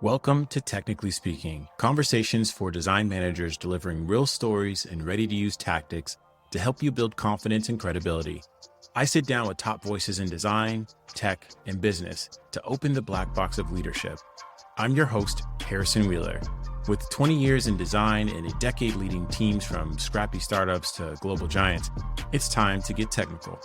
Welcome to Technically Speaking, conversations for design managers delivering real stories and ready-to-use tactics to help you build confidence and credibility. I sit down with top voices in design, tech, and business to open the black box of leadership. I'm your host, Harrison Wheeler. With 20 years in design and a decade leading teams from scrappy startups to global giants, it's time to get technical.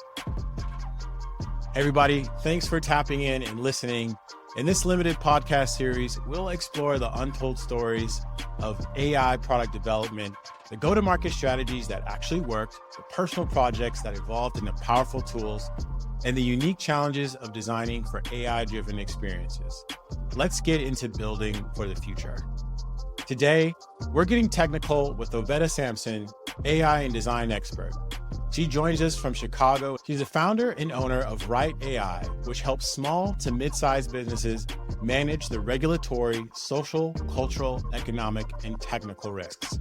Hey everybody, thanks for tapping in and listening. In this limited podcast series, we'll explore the untold stories of AI product development, the go-to-market strategies that actually worked, the personal projects that evolved into powerful tools, and the unique challenges of designing for AI-driven experiences. Let's get into building for the future. Today, we're getting technical with Ovetta Sampson, AI and design expert. She joins us from Chicago. She's the founder and owner of Right AI, which helps small to mid-sized businesses manage the regulatory, social, cultural, economic, and technical risks.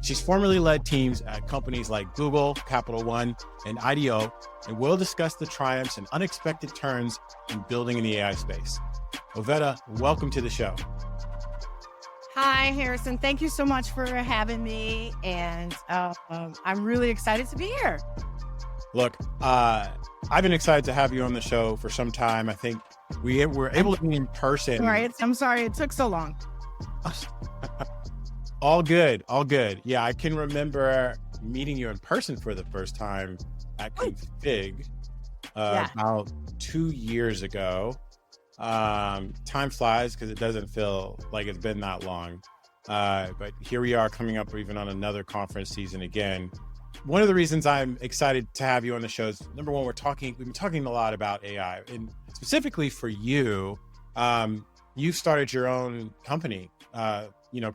She's formerly led teams at companies like Google, Capital One, and IDEO, and we'll discuss the triumphs and unexpected turns in building in the AI space. Ovetta, welcome to the show. Hi, Harrison. Thank you so much for having me. And I'm really excited to be here. Look, I've been excited to have you on the show for some time. I think we were able to be in person. I'm sorry it took so long. All good. Yeah, I can remember meeting you in person for the first time at Config about 2 years ago. Time flies because it doesn't feel like it's been that long. But here we are coming up even on another conference season again. One of the reasons I'm excited to have you on the show is, number one, we've been talking a lot about AI, and specifically for you, you've started your own company.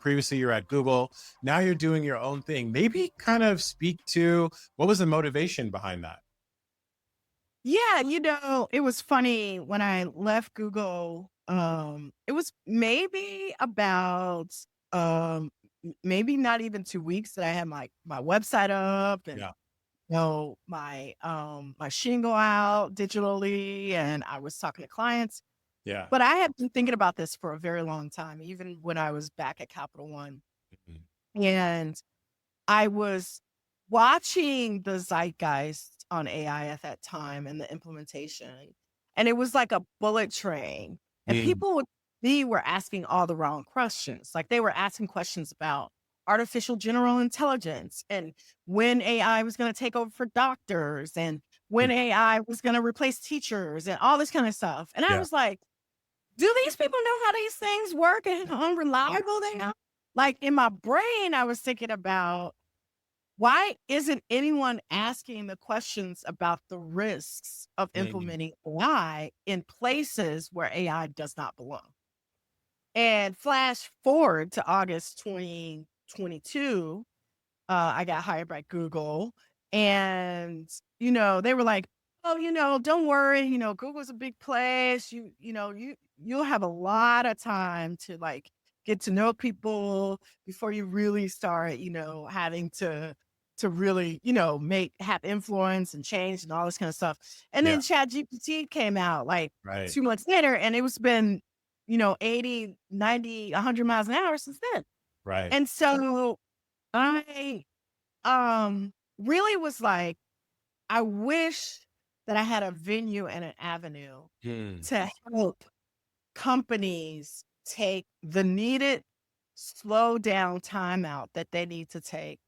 Previously you're at Google, now you're doing your own thing. Maybe kind of speak to what was the motivation behind that? Yeah, it was funny when I left Google. It was maybe about maybe not even 2 weeks that I had my website up and my shingle out digitally, and I was talking to clients. Yeah. But I had been thinking about this for a very long time, even when I was back at Capital One. Mm-hmm. And I was watching the zeitgeist on AI at that time and the implementation. And it was like a bullet train. And people were asking all the wrong questions. Like they were asking questions about artificial general intelligence and when AI was going to take over for doctors and when AI was going to replace teachers and all this kind of stuff. And I was like, do these people know how these things work and how unreliable they are? Like in my brain, I was thinking about, why isn't anyone asking the questions about the risks of implementing AI in places where AI does not belong? And flash forward to August 2022, I got hired by Google, and they were like, "Oh, don't worry. Google's a big place. You'll have a lot of time to like get to know people before you really start, having to really, have influence and change and all this kind of stuff." And then ChatGPT came out like 2 months later, and it was been, 80, 90, 100 miles an hour since then. Right. And so I really was like, I wish that I had a venue and an avenue to help companies take the needed slow down timeout that they need to take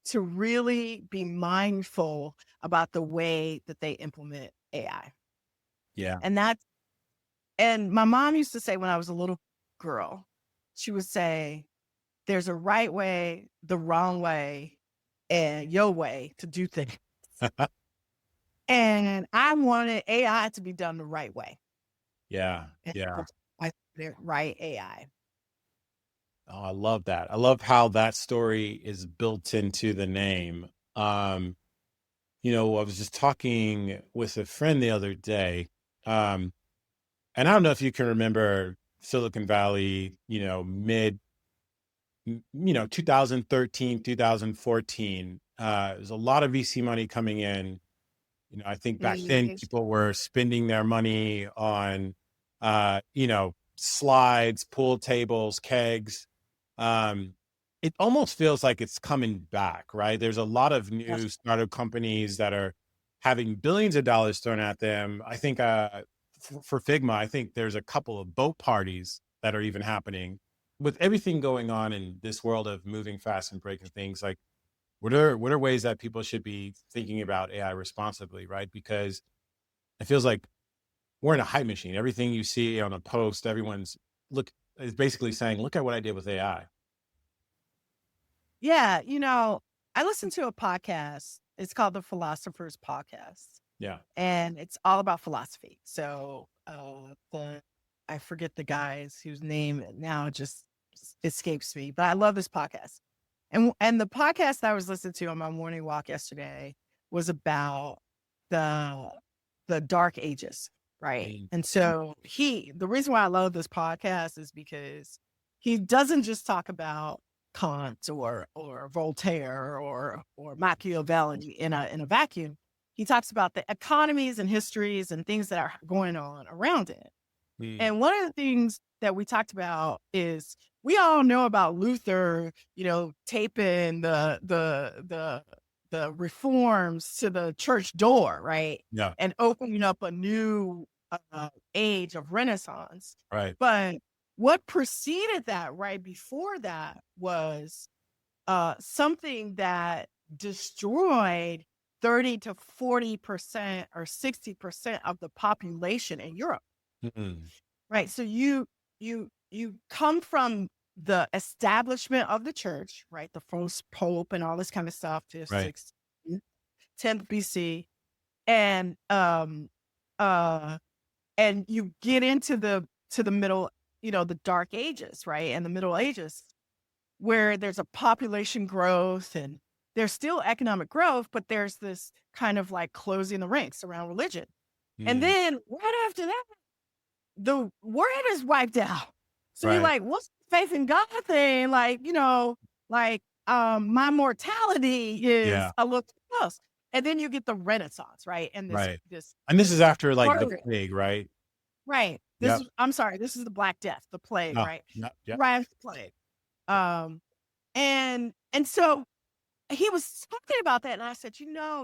to really be mindful about the way that they implement AI. Yeah. And my mom used to say when I was a little girl, she would say, there's a right way, the wrong way, and your way to do things. And I wanted AI to be done the right way. Yeah. I right AI. Oh, I love that. I love how that story is built into the name. I was just talking with a friend the other day, and I don't know if you can remember Silicon Valley, mid 2013, 2014. There's a lot of VC money coming in. I think back then people were spending their money on, slides, pool tables, kegs. It almost feels like it's coming back, right? There's a lot of new Yes. startup companies that are having billions of dollars thrown at them. I think for Figma, I think there's a couple of boat parties that are even happening. With everything going on in this world of moving fast and breaking things, like what are ways that people should be thinking about AI responsibly, right? Because it feels like we're in a hype machine. Everything you see on a post, everyone's is basically saying, look at what I did with AI. Yeah. I listened to a podcast. It's called the Philosopher's Podcast, Yeah. and it's all about philosophy. So I forget the guys whose name now just escapes me, but I love this podcast. And the podcast that I was listening to on my morning walk yesterday was about the dark ages, right? Mm. And so the reason why I love this podcast is because he doesn't just talk about Kant or Voltaire or Machiavelli in a vacuum. He talks about the economies and histories and things that are going on around it. Mm. And one of the things that we talked about is we all know about Luther, taping the reforms to the church door, right? Yeah. And opening up a new age of Renaissance. Right. But what preceded that, right before that, was something that destroyed 30 to 40% or 60% of the population in Europe. Mm-mm. Right. So you come from the establishment of the church, right? The first pope and all this kind of stuff, 5th, Right. 6th, 10th BC. And you get into the middle, the dark ages, right? And the Middle Ages, where there's a population growth and there's still economic growth, but there's this kind of like closing the ranks around religion. And Mm. then right after that, the word is wiped out. So you're Right. like, what's the faith in God thing? Like, my mortality is Yeah. a little else. And then you get the Renaissance, right? And Right. this And this is after like the word, plague, right? right. Yep. I'm sorry, this is the Black Death, the plague, Oh, right? yeah. Yeah. Right after the plague. And so he was talking about that, and I said,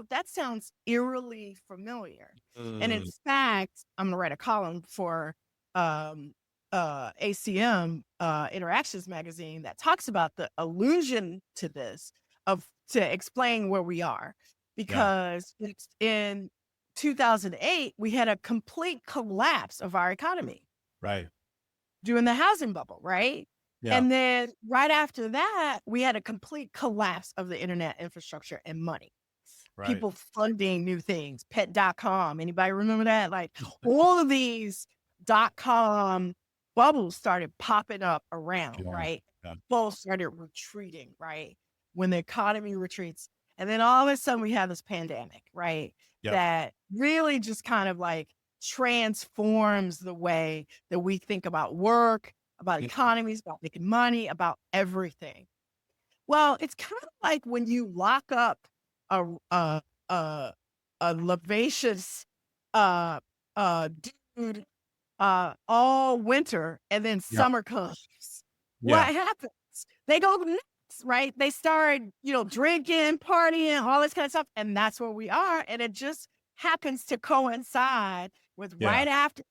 that sounds eerily familiar. And in Mm. fact, I'm gonna write a column for ACM Interactions magazine that talks about the allusion to this to explain where we are, because in 2008 we had a complete collapse of our economy Right. during the housing bubble, right? Yeah. And then right after that, we had a complete collapse of the internet infrastructure and money. Right. People funding new things, pet.com. Anybody remember that? Like all of these .com bubbles started popping up around, Yeah. right? Yeah. People started retreating, right? When the economy retreats. And then all of a sudden we have this pandemic, right? Yep. That really just kind of like transforms the way that we think about work, about economies, about making money, about everything. Well, it's kind of like when you lock up a lavacious dude all winter, and then Yeah. summer comes. Yeah. What happens? They go nuts, right? They start, drinking, partying, all this kind of stuff, and that's where we are. And it just happens to coincide with right after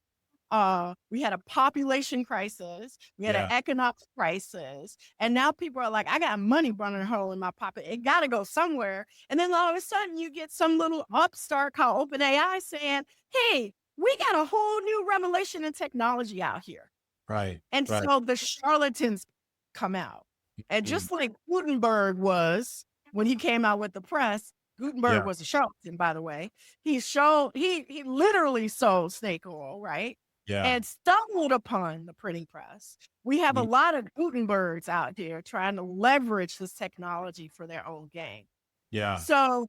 we had a population crisis, we had an economic crisis, and now people are like, I got money burning a hole in my pocket. It got to go somewhere. And then all of a sudden, you get some little upstart called OpenAI saying, hey, we got a whole new revelation in technology out here. Right. And Right. so the charlatans come out. And just like Gutenberg was when he came out with the press, Gutenberg was a charlatan, by the way. He literally sold snake oil, right? Yeah. And stumbled upon the printing press. We have a lot of Gutenbergs out here trying to leverage this technology for their own gain. Yeah. So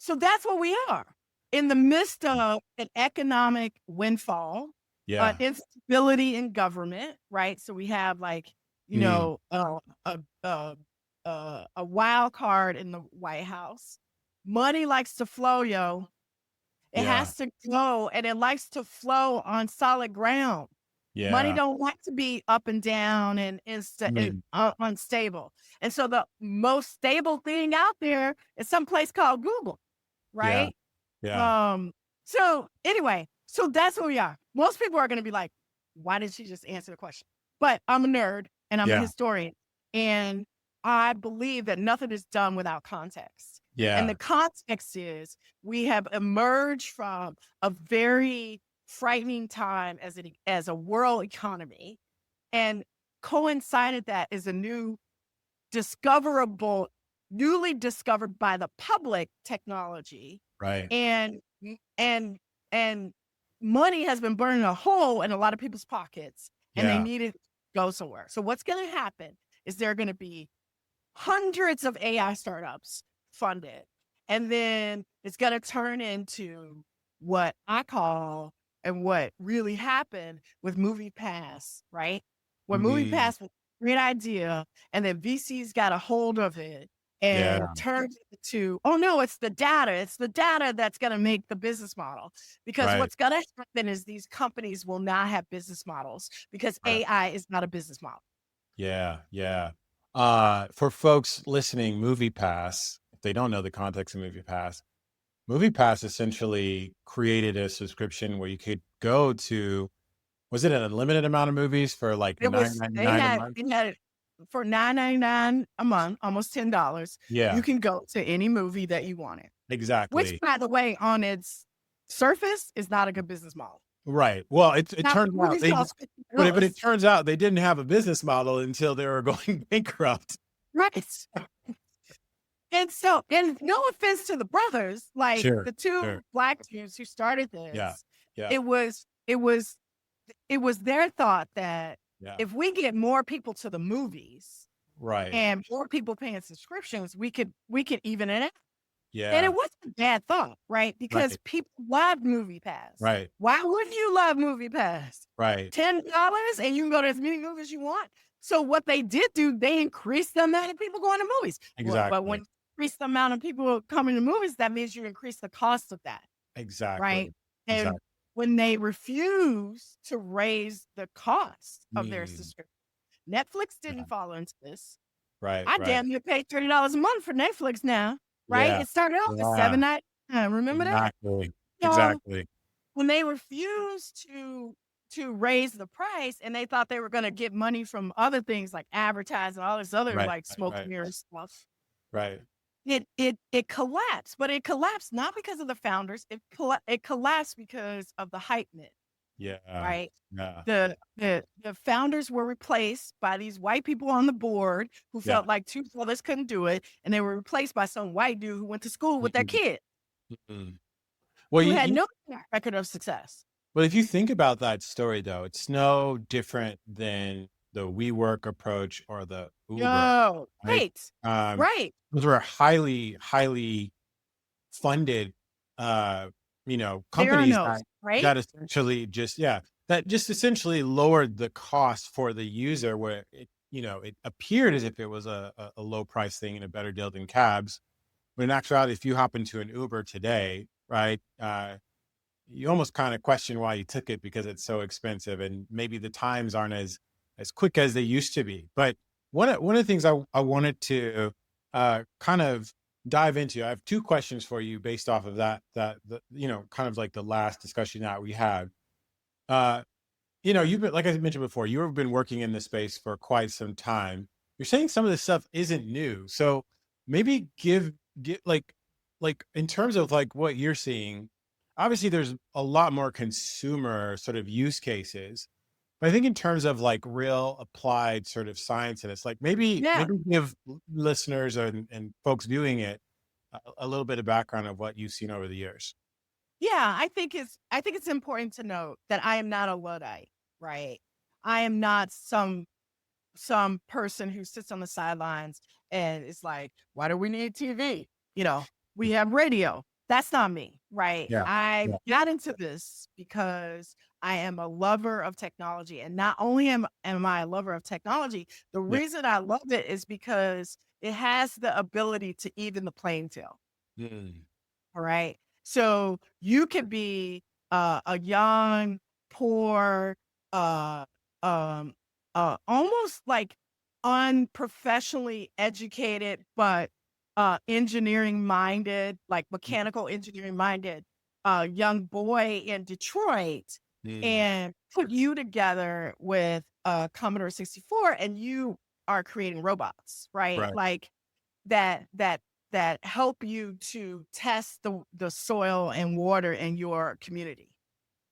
that's what we are in the midst of an economic windfall, Yeah. instability in government, right? So we have like, a wild card in the White House. Money likes to flow, yo. It has to flow, and it likes to flow on solid ground. Money Yeah. don't like to be up and down and Mm. unstable. And so the most stable thing out there is someplace called Google, Yeah. right? Yeah. Um, so anyway, so that's where we are. Most people are going to be like, why did she just answer the question? But I'm a nerd and I'm a Yeah. historian. And I believe that nothing is done without context. And the Yeah. context is we have emerged from a very frightening time as a world economy, and coincided that is a discoverable, newly discovered by the public technology, Right. and and and money has been burning a hole in a lot of people's pockets, and they Yeah. need it to go somewhere. So what's going to happen is there are going to be hundreds of AI startups funded. And then it's going to turn into what I call, and what really happened with MoviePass, right? Where Mm. MoviePass was a great idea, and then VCs got a hold of it Yeah. and turned it to, oh no, it's the data. It's the data that's going to make the business model. Because Right. what's going to happen is these companies will not have business models because Right. AI is not a business model. Yeah. Yeah. For folks listening, MoviePass, if they don't know the context of MoviePass essentially created a subscription where you could go to, was it an unlimited amount of movies for like It was $9.99 a month? they had it for $9.99 a month, almost $10. You Yeah, can go to any movie that you wanted, which, exactly. by the way, on its surface is not a good business model. Right. Well, it Now, turns out movies they, cost but it $50. turns out they didn't have a business model until they were going bankrupt. Right. And so, and no offense to the brothers, like Sure. the two Sure. Black dudes who started Yeah. this, Yeah. it was it was it was their thought that Yeah. if we get more people to the movies Right. and more people paying subscriptions, we could even it out. And it Yeah. wasn't a bad thought, right? Because Right. people love MoviePass. Right. Why wouldn't you love MoviePass? Right. $10 and you can go to as many movies as you want. So what they did do, they increased the amount of people going to movies. But when Exactly. you increase the amount of people coming to movies, that means you increase the cost of that, right? Exactly. And Exactly. when they refuse to raise the cost of their Mm. subscription, Netflix Yeah. didn't follow into this. Right. I Right. damn near pay $30 a month for Netflix now, right? Yeah. It started off at Yeah. $7.99. Remember that? Exactly. So Exactly. when they refused to raise the price, and they thought they were going to get money from other things like advertising, all this other Right. like Right. smoke Right. mirror stuff, Right. it collapsed. But it collapsed not because of the founders. It collapsed because of the hype men, Yeah. right? Yeah. The founders were replaced by these white people on the board who Yeah. felt like two brothers couldn't do it, and they were replaced by some white dude who went to school with that Mhm. kid Mhm. Well, who had you no track record of success. well, if you think about that story, though, it's no different than the WeWork approach or the Uber, Yo, right? right, Um, right. those were highly, highly funded, uh, companies Theranos, right? that essentially that just essentially lowered the cost for the user, where it appeared as if it was a low price thing and a better deal than cabs. But in actuality, if you hop into an Uber today, right, you almost kind of question why you took it because it's so expensive, and maybe the times aren't as quick as they used to be. But one of the things I wanted to kind of dive into, I have two questions for you based off of kind of like the last discussion that we had. Uh, you've been, like I mentioned before, you've been working in this space for quite some time. You're saying some of this stuff isn't new, so maybe give like in terms of like what you're seeing. Obviously, there's a lot more consumer sort of use cases, but I think in terms of like real applied sort of science, and it's like Yeah. maybe give listeners and folks viewing it a little bit of background of what you've seen over the years. Yeah, I think it's important to note that I am not a Luddite, right? I am not some person who sits on the sidelines and is like, why do we need TV? You know, we have radio. That's not me, right? Yeah. I Yeah. got into this because I am a lover of technology. And not only am I a lover of technology, the Yeah. reason I love it is because it has the ability to even the playing field. Mm. All right. So you could be a young, poor, uh, um, almost like unprofessionally educated, but engineering minded, like mechanical engineering minded, young boy in Detroit, Mm. and put you together with Commodore 64, and you are creating robots, right? Right. Like that that that help you to test the soil and water in your community,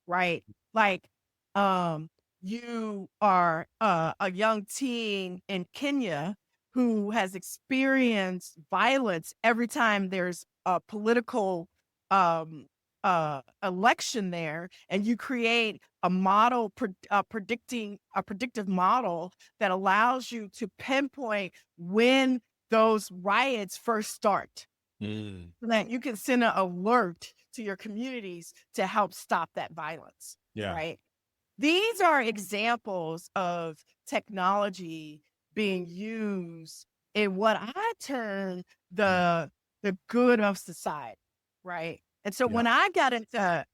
right? Like, um, you are a young teen in Kenya who has experienced violence every time there's a political um, election there, and you create a model predicting a predictive model that allows you to pinpoint when those riots first start, Mm. so that you can send an alert to your communities to help stop that violence, Yeah. right? These are examples of technology being used in what I term Mm. the good of society, right? And so Yeah. when I got into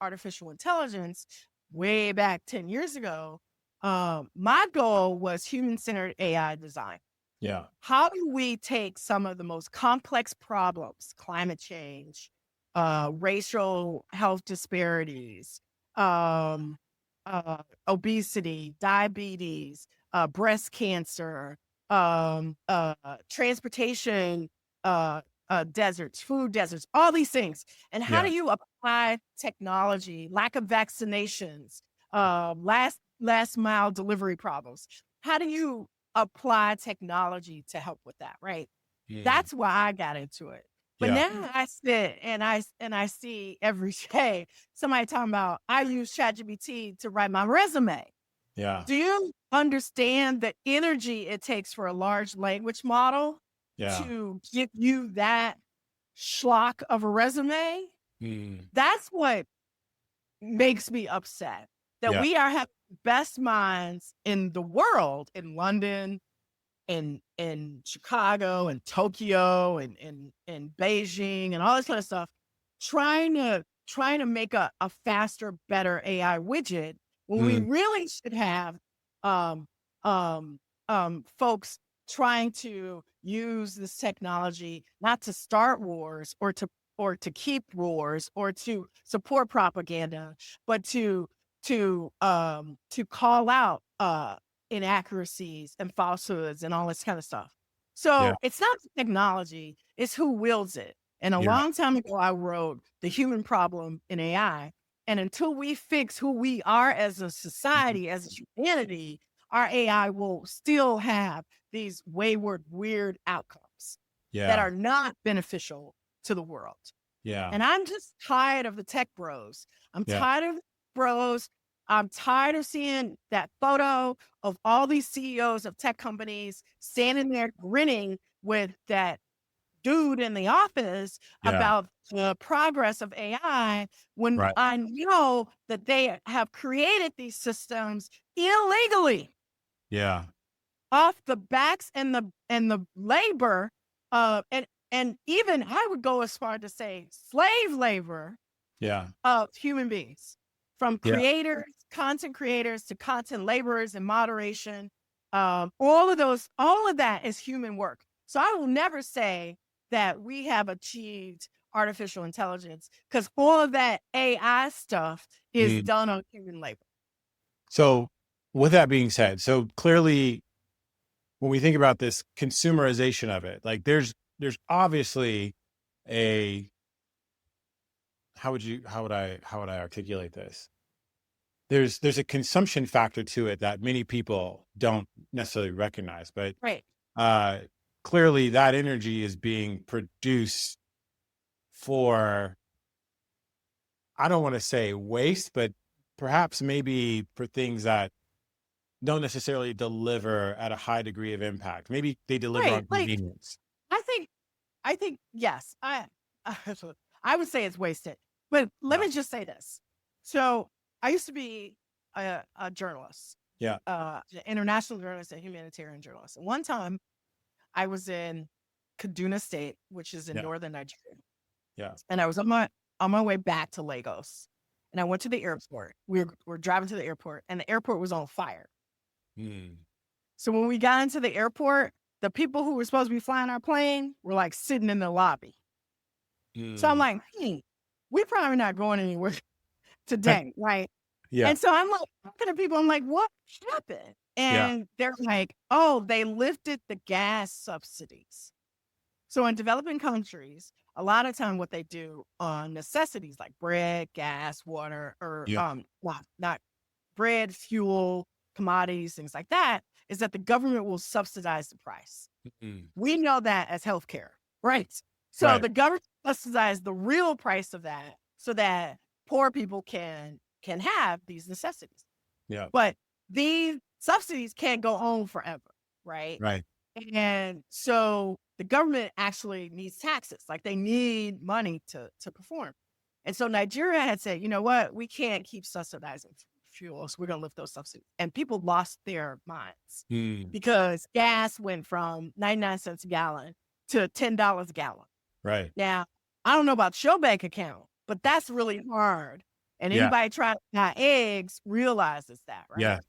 artificial intelligence way back 10 years ago, my goal was human-centered AI design. Yeah. How do we take some of the most complex problems, climate change, racial health disparities, um, obesity, diabetes, breast cancer, transportation, deserts, food deserts, all these things. And how Yeah. do you apply technology, lack of vaccinations, last mile delivery problems? How do you apply technology to help with that, right? Mm. That's why I got into it. But Yeah. now I sit and I see every day somebody talking about I use ChatGPT to write my resume. Yeah. Do you understand the energy it takes for a large language model Yeah. to give you that schlock of a resume? Mm. That's what makes me upset, that Yeah. we are having the best minds in the world, in London, in Chicago and Tokyo and Beijing and all this kind of stuff, trying to make a faster, better AI widget, when we Mm. really should have um um folks trying to use this technology not to start wars or to keep wars or to support propaganda, but to call out inaccuracies and falsehoods and all this kind of stuff. Yeah. So it's not the technology, it's who wields it. And a Yeah. long time ago, I wrote The Human Problem in AI. And until we fix who we are as a Mhm. society, as a humanity, our AI will still have these wayward, weird outcomes that Yeah. are not beneficial to the world. Yeah. And I'm just tired of the tech bros. I'm Yeah. tired of bros. I'm tired of seeing that photo of all these CEOs of tech companies standing there grinning with that dude in the office Yeah. about the progress of AI, when Right. I know that they have created these systems illegally Yeah. off the backs and the labor and even I would go as far to say slave labor Yeah. of human beings, from Yeah. creators, content creators, to content laborers and moderation. All of that is human work. So I will never say that we have achieved artificial intelligence, because all of that AI stuff is Mm. done on human labor. So, with that being said, so clearly, when we think about this consumerization of it, like there's obviously a how would I articulate this? There's a consumption factor to it that many people don't necessarily recognize, but Right. uh, clearly that energy is being produced for, I don't want to say waste, but perhaps maybe for things that don't necessarily deliver at a high degree of impact. Maybe they deliver Right. on Like convenience. I think I think yes. I would say it's wasted. But let Yeah. me just say this. So I used to be a journalist, Yeah. an international journalist and humanitarian journalist. And one time I was in Kaduna State, which is in Yeah. northern Nigeria, Yeah. and I was on my way back to Lagos. and I went to the airport. We're driving to the airport, and the airport was on fire. Mm. So when we got into the airport, the people who were supposed to be flying our plane were like sitting in the lobby. So I'm Mm. like, we're probably not going anywhere today, right? Yeah. And so I'm like talking to people. I'm like, what happened? Yeah. And they're like, oh, they lifted the gas subsidies. So in developing countries, a lot of time what they do on necessities like bread, gas, water, or Yeah. not bread, fuel, commodities, things like that, is that the government will subsidize the price. Mm. We know that as healthcare, right? So Right. the government subsidizes the real price of that so that poor people can have these necessities. Yeah. But these subsidies can't go on forever, right? Right. And so the government actually needs taxes, like they need money to perform. And so Nigeria had said, you know what, we can't keep subsidizing fuel, so we're going to lift those subsidies. And people lost their minds because gas went from 99 cents a gallon to $10 a gallon. Right. Now, I don't know about your bank account, but that's really hard. And Yeah. anybody trying to buy eggs realizes that, right? Yeah.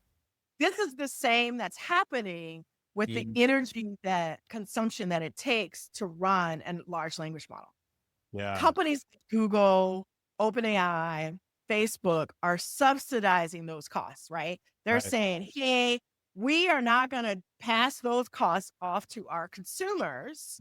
This is the same that's happening with the energy consumption that it takes to run a large language model. Yeah. Companies like Google, OpenAI, Facebook are subsidizing those costs, right? They're Right. saying, hey, we are not going to pass those costs off to our consumers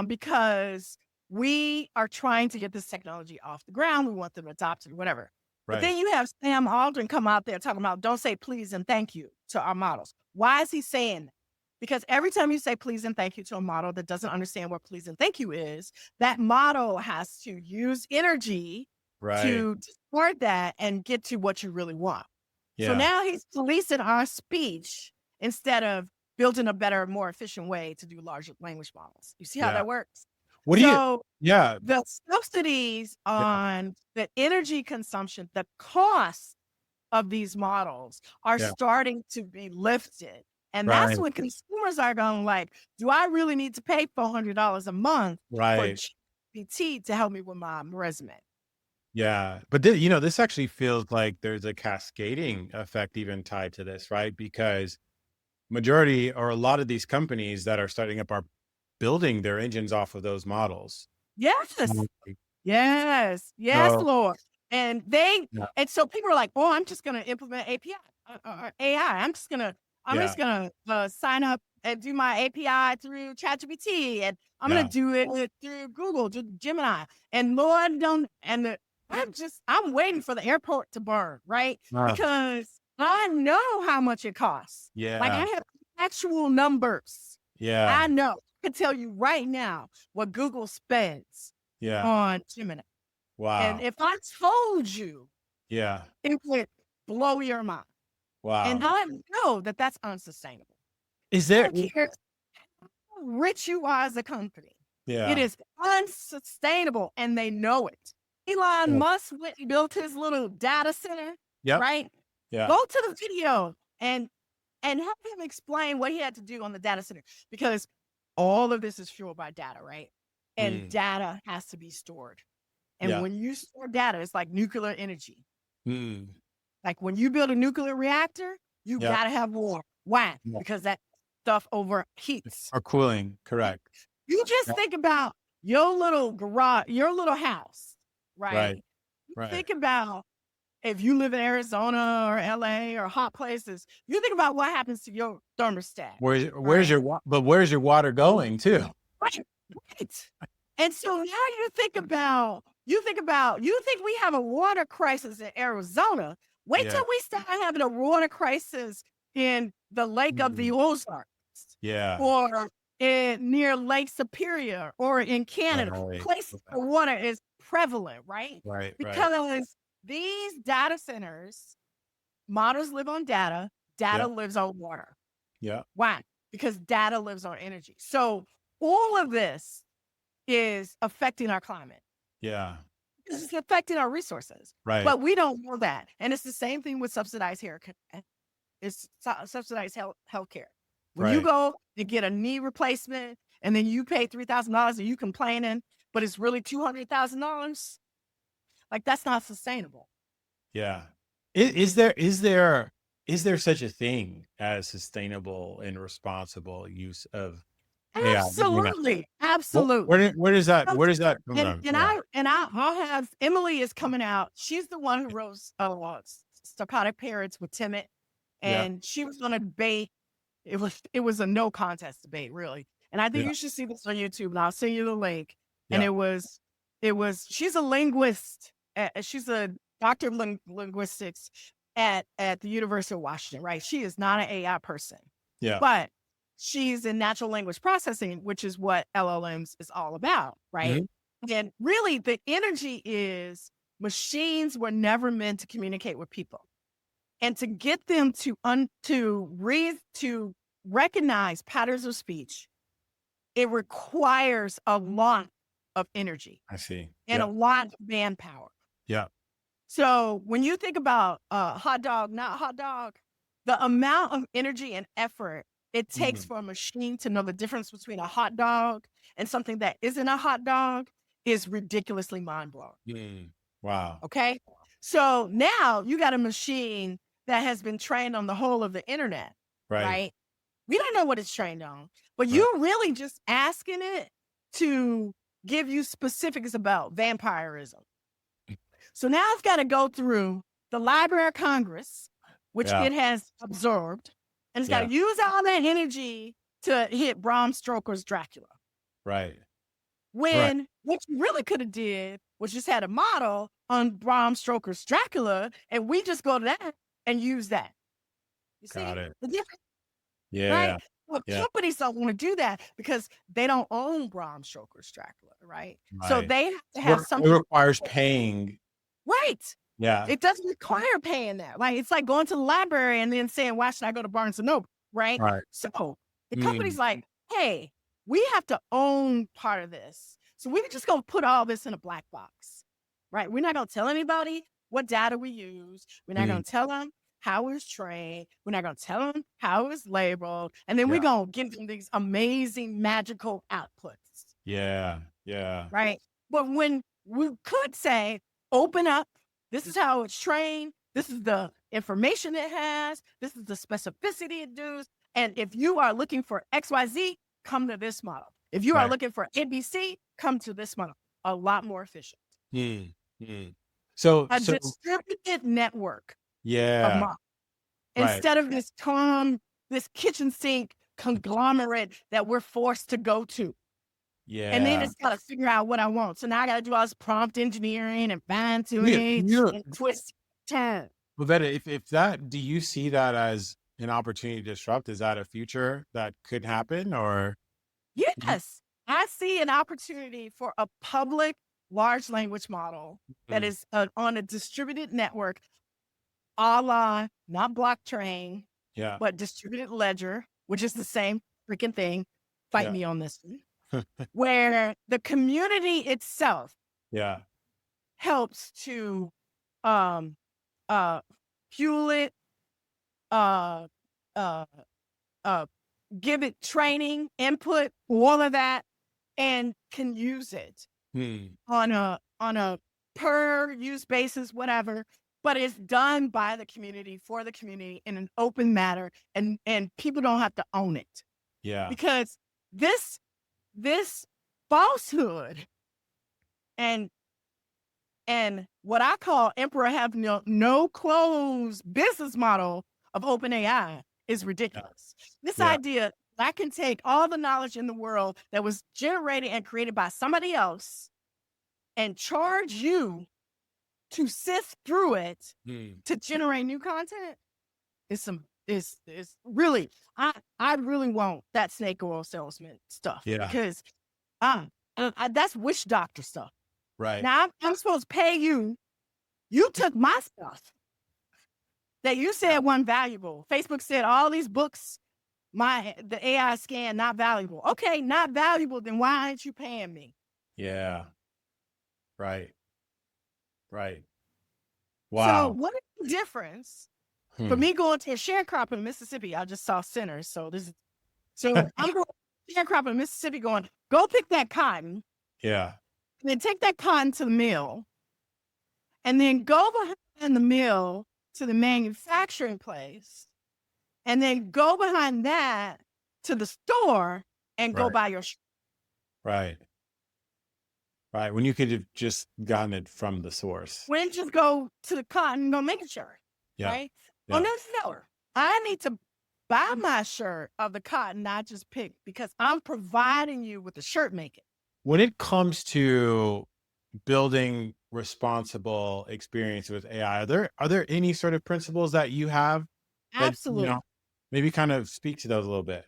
because we are trying to get this technology off the ground. We want them to adopt it or whatever. Right. But then you have Sam Aldrin come out there talking about don't say please and thank you to our models. Why is he saying that? Because every time you say please and thank you to a model that doesn't understand what please and thank you is, that model has to use energy to support that and get to what you really want. Yeah. So now he's policing our speech instead of building a better, more efficient way to do large language models. You see how that works? The subsidies on the energy consumption, the cost of these models are starting to be lifted. And that's when consumers are going like, do I really need to pay $400 a month for GPT to help me with my resume? Yeah. But this actually feels like there's a cascading effect even tied to this, right? Because majority or a lot of these companies that are starting up are building their engines off of those models. Yes. Yes, Lord. And and so people are like, oh, I'm just going to implement API or AI. I'm just going to sign up and do my API through ChatGPT, and I'm going to do it through Google, Gemini. And Lord, I'm waiting for the airport to burn, right? Because I know how much it costs. Yeah. Like I have actual numbers. Yeah. I know. I can tell you right now what Google spends on Gemini. Wow. And if I told you, it would blow your mind. Wow. And I know that that's unsustainable. Is there I don't care how rich you are as a company? Yeah. It is unsustainable, and they know it. Elon Musk went and built his little data center, right? Yeah. Go to the video and have him explain what he had to do on the data center, because all of this is fueled by data, right? And data has to be stored. And when you store data, it's like nuclear energy. Like when you build a nuclear reactor, you got to have water. Why? Because that stuff overheats. Or cooling, correct. You just think about your little garage, your little house, right? You think about if you live in Arizona or LA or hot places, you think about what happens to your thermostat. Where's your water going too? Right. And so now you think we have a water crisis in Arizona. Wait till we start having a water crisis in the Lake of the Ozarks. Yeah. Or near Lake Superior or in Canada. Places where water is prevalent, right? Because these data centers, models live on data, lives on water. Yeah. Why? Because data lives on energy. So all of this is affecting our climate. Yeah. It's affecting our resources. Right. But we don't know that. And it's the same thing with subsidized healthcare. It's subsidized healthcare. When you go to get a knee replacement and then you pay $3,000 and you complaining, but it's really $200,000. Like, that's not sustainable. Yeah. Is there such a thing as sustainable and responsible use of AI? Absolutely. Wh- Absolutely. where does that So- come from? And Yeah. I'll have Emily is coming out. She's the one who wrote Stochastic Parents with Timid, Yeah. and she was going to debate. It was a no contest debate, really. And I think Yeah. you should see this on YouTube. And I'll send you the link. And Yeah. she's a linguist. She's a doctor of linguistics at the University of Washington, right? She is not an AI person, Yeah. but she's in natural language processing, which is what LLMs is all about, right? And really, the energy is machines were never meant to communicate with people, and to get them to recognize patterns of speech, it requires a lot of energy I see. and a Yeah. lot of manpower. Yeah. So when you think about hot dog, not hot dog, the amount of energy and effort it takes for a machine to know the difference between a hot dog and something that isn't a hot dog is ridiculously mind-blowing. Wow. Okay. So now you got a machine that has been trained on the whole of the internet, Right. right? We don't know what it's trained on, but Right. you're really just asking it to give you specifics about vampirism. So now I've got to go through the Library of Congress, which Yeah. it has absorbed, and it's got Yeah. to use all that energy to hit Bram Stoker's Dracula. Right. When what you really could have did was just had a model on Bram Stoker's Dracula, and we just go to that and use that. You see Got it. the difference, Yeah. right? Well, Yeah. companies don't want to do that because they don't own Bram Stoker's Dracula, right? So Right. they have to have It something, requires paying. right? Yeah. It doesn't require paying that. Like, it's like going to the library and then saying, why should I go to Barnes and Noble? Right. Right. So the company's like, hey, we have to own part of this. So we're just going to put all this in a black box, right? We're not going to tell anybody what data we use. We're not going to tell them how it's trained. We're not going to tell them how it's labeled. And then we're going to give them these amazing magical outputs. Yeah. Yeah. Right. But when we could say, open up, this is how it's trained. This is the information it has. This is the specificity it does. And if you are looking for XYZ, come to this model. If you are looking for ABC, come to this model. A lot more efficient. So A distributed network of yeah. models. Instead of this kitchen sink conglomerate that we're forced to go to. Yeah. And then it's got to figure out what I want. So now I got to do all this prompt engineering and fine tuning and twist time. Ovetta, do you see that as an opportunity to disrupt? Is that a future that could happen, or? Yes, I see an opportunity for a public large language model that is on a distributed network, a la not blockchain, but distributed ledger, which is the same freaking thing. Fight me on this one. Where the community itself helps to fuel it, give it training, input, all of that, and can use it on a per use basis, whatever. But it's done by the community, for the community, in an open manner, and people don't have to own it. Yeah. Because this falsehood and what I call emperor have no clothes business model of OpenAI is ridiculous. This idea that I can take all the knowledge in the world that was generated and created by somebody else and charge you to sift through it to generate new content is really, I really want that snake oil salesman stuff. Because that's witch doctor stuff. Right. Now I'm supposed to pay you. You took my stuff that you said wasn't valuable. Facebook said all these books, the AI scan, not valuable. Okay, not valuable, then why aren't you paying me? Yeah. Right. Wow. So what is the difference for me going to a sharecropper in Mississippi? I just saw Sinners, so I'm going to sharecropper in Mississippi going, go pick that cotton. Yeah. And then take that cotton to the mill and then go behind the mill to the manufacturing place, and then go behind that to the store and go Right. buy your shirt. Right. Right. When you could have just gotten it from the source. When just go to the cotton and go make a shirt, Yeah. right? Yeah. Oh, no. I need to buy my shirt of the cotton I just picked because I'm providing you with the shirt making. When it comes to building responsible experience with AI, are there any sort of principles that you have that, Absolutely. maybe kind of speak to those a little bit?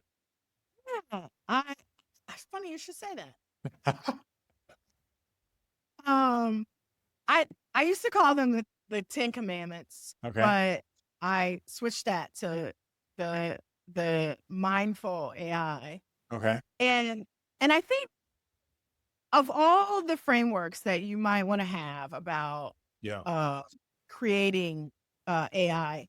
Yeah. It's funny you should say that. Um, I used to call them the 10 Commandments, Okay. but I switched that to the mindful AI. Okay. And I think of all the frameworks that you might want to have about Yeah. creating AI,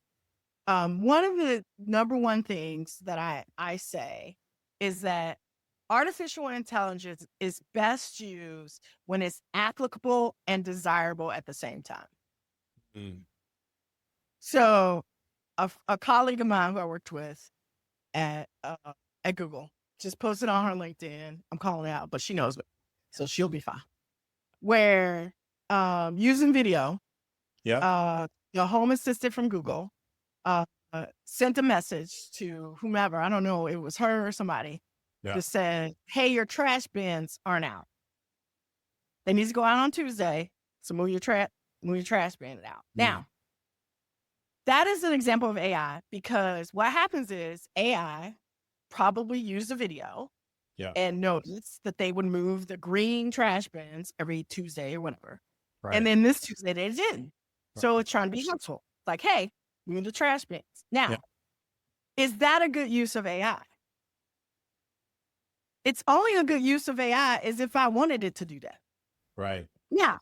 one of the number one things that I say is that artificial intelligence is best used when it's applicable and desirable at the same time. Mm. So a colleague of mine who I worked with at Google just posted on her LinkedIn. I'm calling it out, but she knows it, so she'll be fine. Where using video, Yeah. the home assistant from Google sent a message to whomever, I don't know, it was her or somebody, Yeah. that said, hey, your trash bins aren't out. They need to go out on Tuesday, so move your trash bin out. Now, that is an example of AI because what happens is AI probably used a video and noticed that they would move the green trash bins every Tuesday or whatever. Right. And then this Tuesday they didn't. So it's trying to be helpful. Like, hey, move the trash bins. Now, is that a good use of AI? It's only a good use of AI is if I wanted it to do that. Right. Yeah.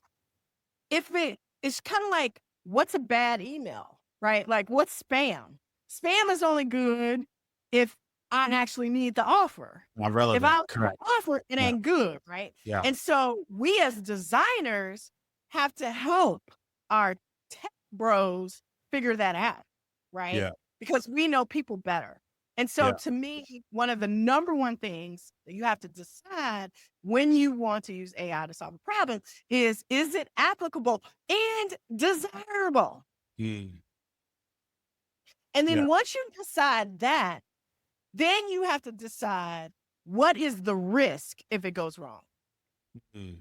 It's kind of like, what's a bad email, right? Like, what's spam? Spam is only good if I actually need the offer. Not relevant. If I Correct. offer, it ain't good, right? Yeah. And so we as designers have to help our tech bros figure that out, right? Yeah. Because we know people better. And so to me, one of the number one things that you have to decide when you want to use AI to solve a problem is it applicable and desirable? Mm. And then once you decide that, then you have to decide what is the risk if it goes wrong. Mm.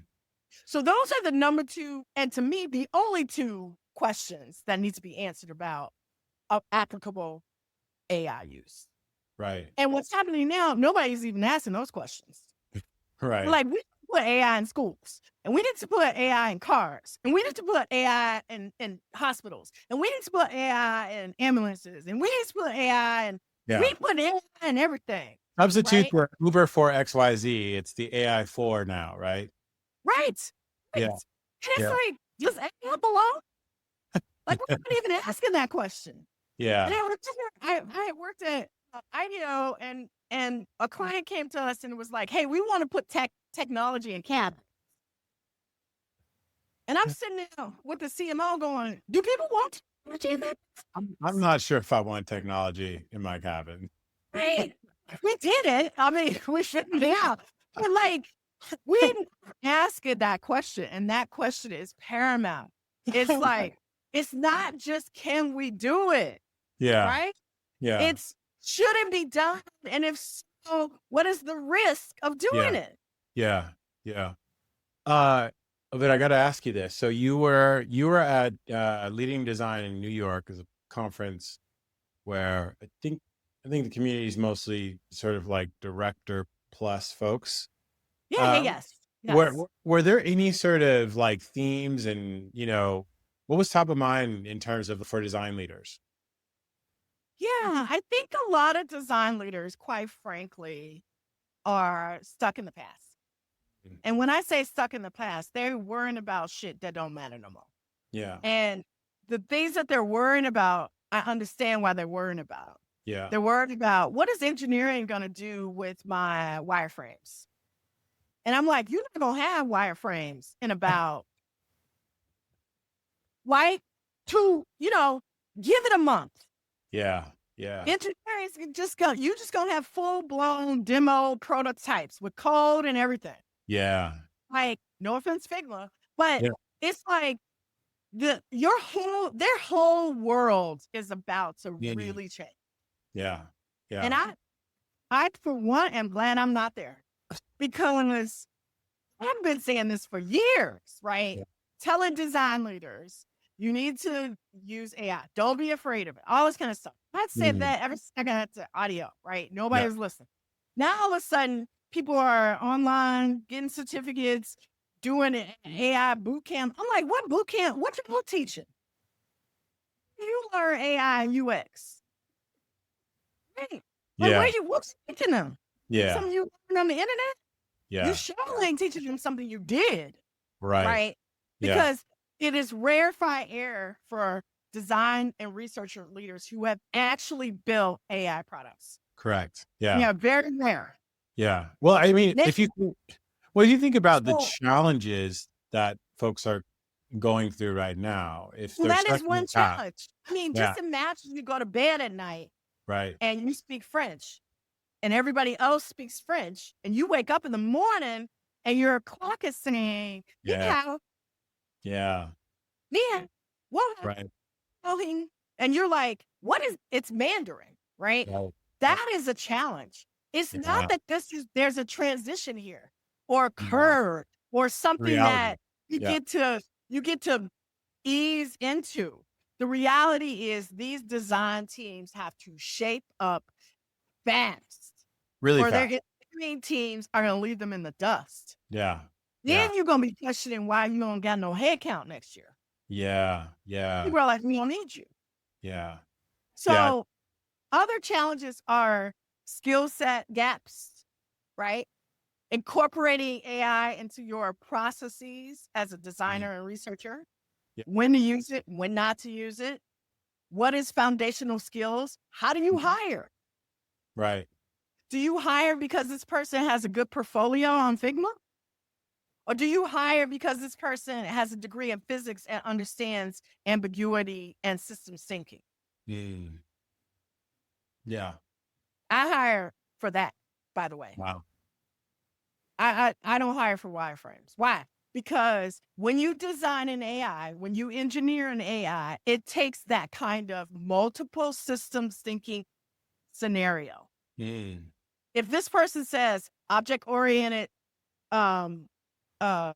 So those are the number two, and to me, the only two questions that need to be answered about applicable AI use. Right. And what's happening now, nobody's even asking those questions. Right. Like, we need to put AI in schools, and we need to put AI in cars, and we need to put AI in hospitals, and we need to put AI in ambulances, and we need to put AI in, we put AI in everything. Substitute for Uber for XYZ. It's the AI 4 now, right? Right. Yeah. And it's like, does AI belong? Like, we're not even asking that question. Yeah. And I worked at IDEO, and a client came to us and was like, hey, we want to put technology in cabins. And I'm sitting there with the CMO going, do people want technology in that? I'm not sure if I want technology in my cabin. Right. We did it. I mean, we shouldn't be out. But like, we didn't ask it that question. And that question is paramount. It's like, it's not just can we do it? Yeah. Right? Yeah. It's should it be done? And if so, what is the risk of doing it? Yeah. Yeah. But I got to ask you this. So you were at Leading Design in New York as a conference where I think the community is mostly sort of like director plus folks. Yes. Were there any sort of like themes and, what was top of mind in terms of for design leaders? Yeah, I think a lot of design leaders, quite frankly, are stuck in the past. And when I say stuck in the past, they're worrying about shit that don't matter no more. Yeah. And the things that they're worrying about, I understand why they're worrying about. Yeah. They're worried about, what is engineering going to do with my wireframes? And I'm like, you're not going to have wireframes in about right? To, give it a month. Yeah. Yeah. Engineers you just gonna have full blown demo prototypes with code and everything. Yeah. Like, no offense, Figma, but Yeah. it's like their whole world is about to Yeah. really change. Yeah. And Yeah. I for one am glad I'm not there, because I've been saying this for years, right? Yeah. Telling design leaders, you need to use AI. Don't be afraid of it. All this kind of stuff. I said Mhm. that ever since I got to audio, right? Nobody Yeah. was listening. Now all of a sudden, people are online getting certificates, doing an AI boot camp. I'm like, what boot camp? What you teaching? You learn AI and UX, right? Like, Yeah. what's teaching them? Yeah. Something you learned on the internet? You Yeah. surely ain't teaching them something you did. Right. Right? Yeah. Because it is rarefied air for design and researcher leaders who have actually built AI products. Correct. Yeah. Yeah, very rare. Yeah. Well, I mean, Next, if you think about the so challenges that folks are going through right now, if they're that stuck is in the one past. challenge. I mean, Yeah. just imagine you go to bed at night Right. and you speak French and everybody else speaks French, and you wake up in the morning and your clock is saying, Yeah. yeah, Yeah. yeah, what? Right. And you're like, it's Mandarin, right? Right. That is a challenge. It's Yeah. not that there's a transition here or a No. curve or something Reality. that you Yeah. get to ease into. The reality is these design teams have to shape up fast, Really or their fast. engineering teams are going to leave them in the dust. Yeah. Yeah. Then you're going to be questioning why you don't got no head count next year. Yeah. Yeah. People are like, we don't need you. Yeah. Yeah. So other challenges are skill set gaps, right? Incorporating AI into your processes as a designer and researcher, Yeah. when to use it, when not to use it. What is foundational skills? How do you hire? Right. Do you hire because this person has a good portfolio on Figma? Or do you hire because this person has a degree in physics and understands ambiguity and systems thinking? Mm. Yeah. I hire for that, by the way. Wow. I don't hire for wireframes. Why? Because when you design an AI, when you engineer an AI, it takes that kind of multiple systems thinking scenario. Mm. If this person says object-oriented um, uh,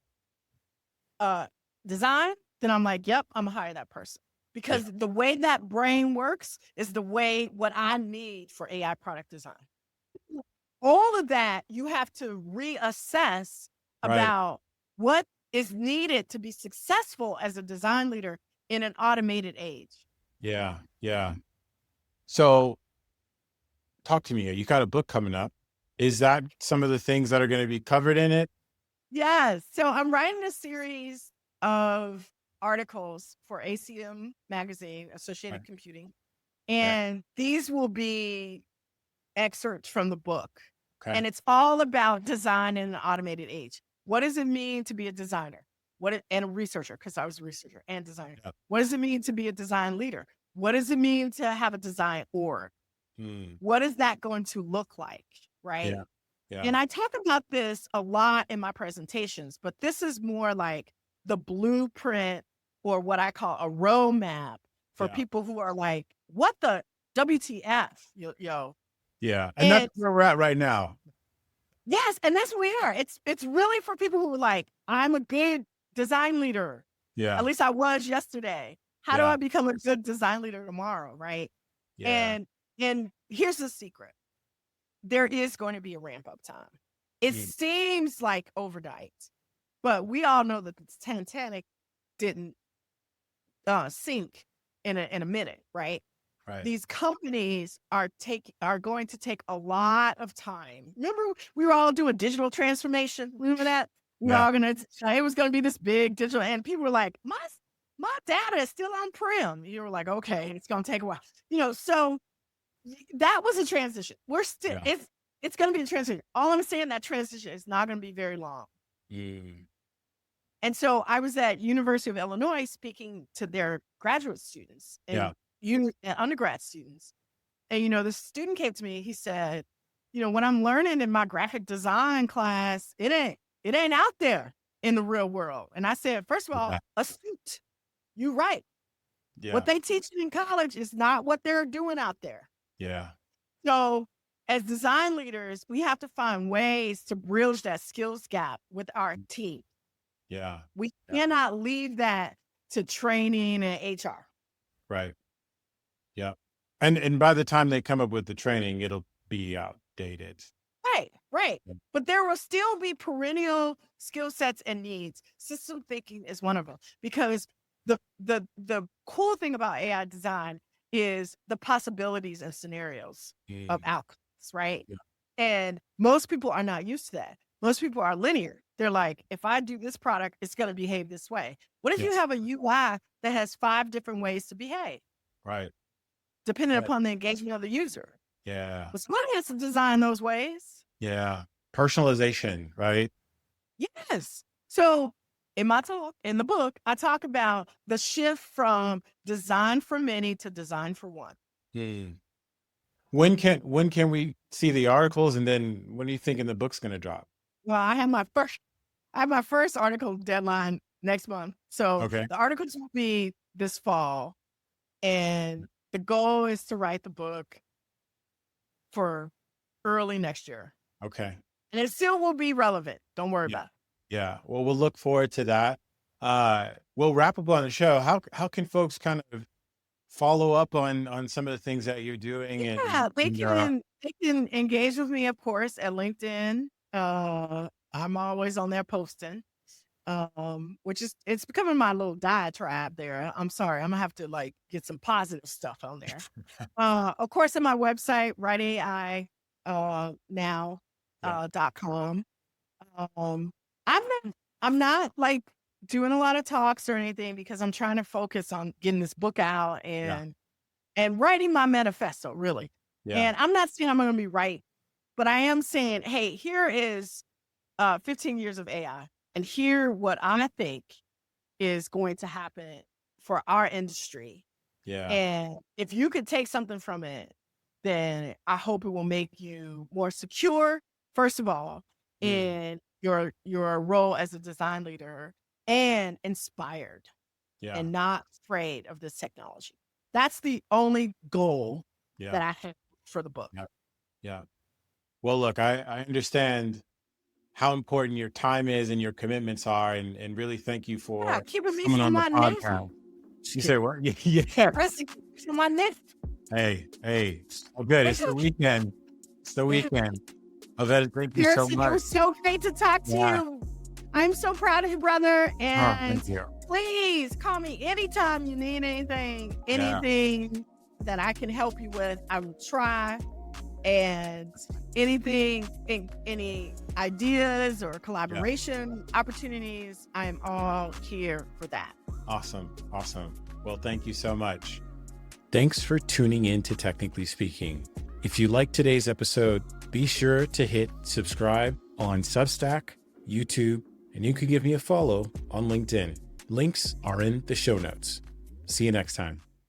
design, then I'm like, yep, I'm gonna hire that person. Because the way that brain works is the way what I need for AI product design. All of that you have to reassess Right. about what is needed to be successful as a design leader in an automated age. Yeah. Yeah. So talk to me. You got a book coming up. Is that some of the things that are going to be covered in it? Yes. So I'm writing a series of articles for ACM magazine, Associated Right. Computing. Okay. And these will be excerpts from the book. Okay. And it's all about design in an automated age. What does it mean to be a designer? And a researcher, because I was a researcher and designer. Yep. What does it mean to be a design leader? What does it mean to have a design org? Mm. What is that going to look like? Right. Yeah. Yeah. And I talk about this a lot in my presentations, but this is more like the blueprint, or what I call a roadmap for Yeah. people who are like, what the WTF, yo. Yeah. And that's where we're at right now. Yes, and that's where we are. It's really for people who are like, I'm a good design leader. Yeah. At least I was yesterday. How do Yeah. I become a good design leader tomorrow? Right. Yeah. And here's the secret. There is going to be a ramp up time. It seems like overnight, but we all know that the Titanic didn't sink in a minute, right? Right. These companies are going to take a lot of time. Remember, we were all doing digital transformation. Remember that? We were Yeah. all it was going to be this big digital, and people were like, my data is still on prem. You were like, okay, it's going to take a while. So that was a transition. We're still, it's going to be a transition. All I'm saying, that transition is not going to be very long. Mm. And so I was at University of Illinois speaking to their graduate students and undergrad students. And, the student came to me, he said, what I'm learning in my graphic design class, it ain't out there in the real world. And I said, first of all, astute, you're right. Yeah. What they teach in college is not what they're doing out there. Yeah. So as design leaders, we have to find ways to bridge that skills gap with our team. Yeah. We cannot leave that to training and HR. Right. Yeah. And by the time they come up with the training, it'll be outdated. Right. But there will still be perennial skill sets and needs. System thinking is one of them, because the cool thing about AI design is the possibilities and scenarios of outcomes, right? Yeah. And most people are not used to that. Most people are linear. They're like, if I do this product, it's going to behave this way. What if you have a UI that has 5 different ways to behave? Right. Depending upon the engagement of the user. Yeah. But somebody has to design those ways. Yeah. Personalization, right? Yes. So in my talk, in the book, I talk about the shift from design for many to design for one. When can we see the articles, and then when are you thinking the book's going to drop? Well, I have my first article deadline next month. So the articles will be this fall, and the goal is to write the book for early next year. Okay. And it still will be relevant. Don't worry about it. Yeah. Well, we'll look forward to that. We'll wrap up on the show. How can folks kind of follow up on some of the things that you're doing? Yeah, they can engage with me, of course, at LinkedIn. I'm always on there posting, it's becoming my little diatribe there. I'm sorry. I'm gonna have to get some positive stuff on there. Of course, on my website, writeai.com. I'm not doing a lot of talks or anything, because I'm trying to focus on getting this book out and writing my manifesto, really. Yeah. And I'm not saying I'm going to be right, but I am saying, hey, here is 15 years of AI, and here what I think is going to happen for our industry. Yeah. And if you could take something from it, then I hope it will make you more secure, first of all, in your role as a design leader, and inspired and not afraid of this technology. That's the only goal that I have for the book. Yeah. Well, look, I understand how important your time is and your commitments are, and really thank you for keeping me coming on the my podcast. You say what? Yeah. Pressing my neck. Hey. Oh, good. It's the weekend. Ovetta, thank you so much. It was so great to talk to you. I'm so proud of you, brother. And thank you. Please call me anytime you need anything that I can help you with. I will try. And any ideas or collaboration opportunities, I am all here for that. Awesome. Well, thank you so much. Thanks for tuning in to Technically Speaking. If you liked today's episode, be sure to hit subscribe on Substack, YouTube, and you can give me a follow on LinkedIn. Links are in the show notes. See you next time.